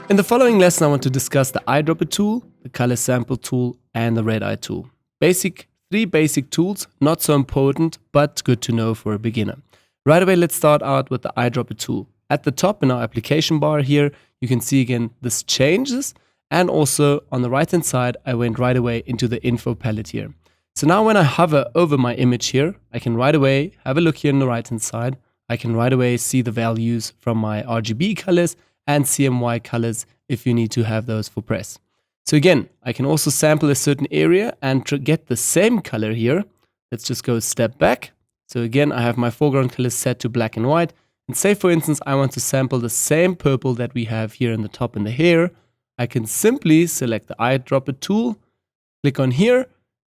In the following lesson, I want to discuss the eyedropper tool, the color sample tool, and the red eye tool. Three basic tools, not so important, but good to know for a beginner. Right away, let's start out with the eyedropper tool. At the top in our application bar here, you can see again this changes, and also on the right hand side, I went right away into the info palette here. So now when I hover over my image here, I can right away have a look here on the right hand side. I can right away see the values from my RGB colors and CMY colors if you need to have those for press. So again, I can also sample a certain area and get the same color here. Let's just go a step back. So again, I have my foreground colors set to black and white. And say for instance, I want to sample the same purple that we have here in the top in the hair. I can simply select the eyedropper tool, click on here,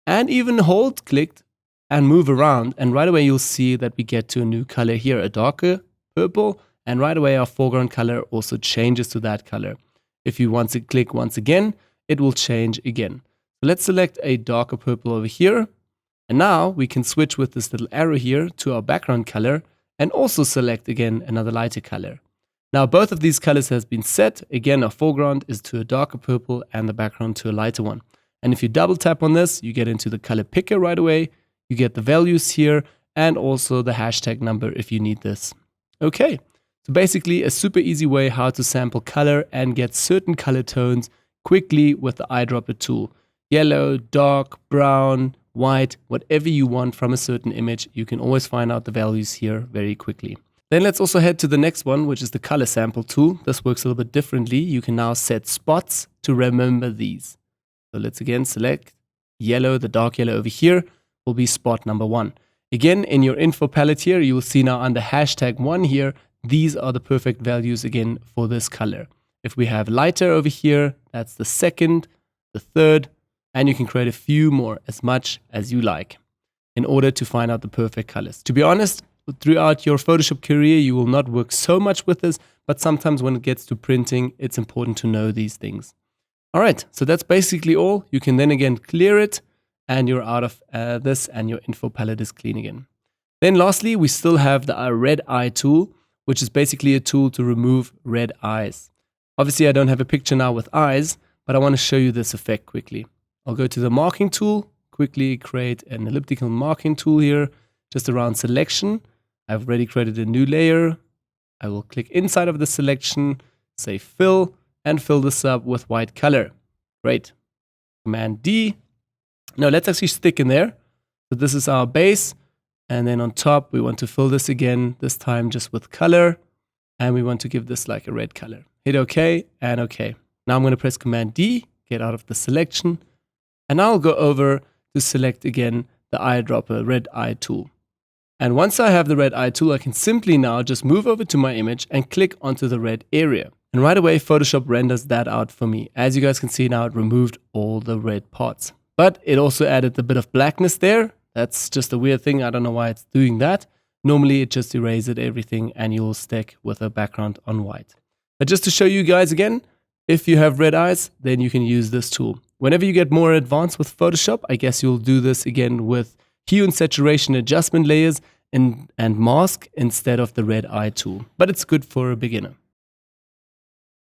and even hold clicked and move around. And right away, you'll see that we get to a new color here, a darker purple. And right away, our foreground color also changes to that color. If you want to click once again, it will change again. So let's select a darker purple over here. And now we can switch with this little arrow here to our background color and also select again another lighter color. Now both of these colors has been set. Again, our foreground is to a darker purple and the background to a lighter one. And if you double tap on this, you get into the color picker right away. You get the values here and also the hashtag number if you need this. Okay. So basically a super easy way how to sample color and get certain color tones quickly with the eyedropper tool. Yellow, dark, brown, white, whatever you want from a certain image, you can always find out the values here very quickly. Then let's also head to the next one, which is the color sample tool. This works a little bit differently. You can now set spots to remember these. So let's again select yellow, the dark yellow over here will be spot number 1. Again, in your info palette here, you will see now under hashtag 1 here, these are the perfect values again for this color. If we have lighter over here, that's the second, the third, and you can create a few more, as much as you like, in order to find out the perfect colors. To be honest, throughout your Photoshop career, you will not work so much with this, but sometimes when it gets to printing, it's important to know these things. All right, so that's basically all. You can then again clear it, and you're out of this, and your info palette is clean again. Then lastly, we still have the red eye tool, which is basically a tool to remove red eyes. Obviously, I don't have a picture now with eyes, but I want to show you this effect quickly. I'll go to the marking tool, quickly create an elliptical marking tool here, just around selection. I've already created a new layer. I will click inside of the selection, say fill, and fill this up with white color. Great. Command D. Now let's actually stick in there. So this is our base. And then on top, we want to fill this again, this time just with color. And we want to give this like a red color. Hit OK and OK. Now I'm going to press Command D, get out of the selection. And now I'll go over to select again the eyedropper red eye tool. And once I have the red eye tool, I can simply now just move over to my image and click onto the red area. And right away, Photoshop renders that out for me. As you guys can see now, it removed all the red parts. But it also added a bit of blackness there. That's just a weird thing. I don't know why it's doing that. Normally, it just erases everything and you'll stick with a background on white. But just to show you guys again, if you have red eyes, then you can use this tool. Whenever you get more advanced with Photoshop, I guess you'll do this again with hue and saturation adjustment layers and mask instead of the red eye tool. But it's good for a beginner.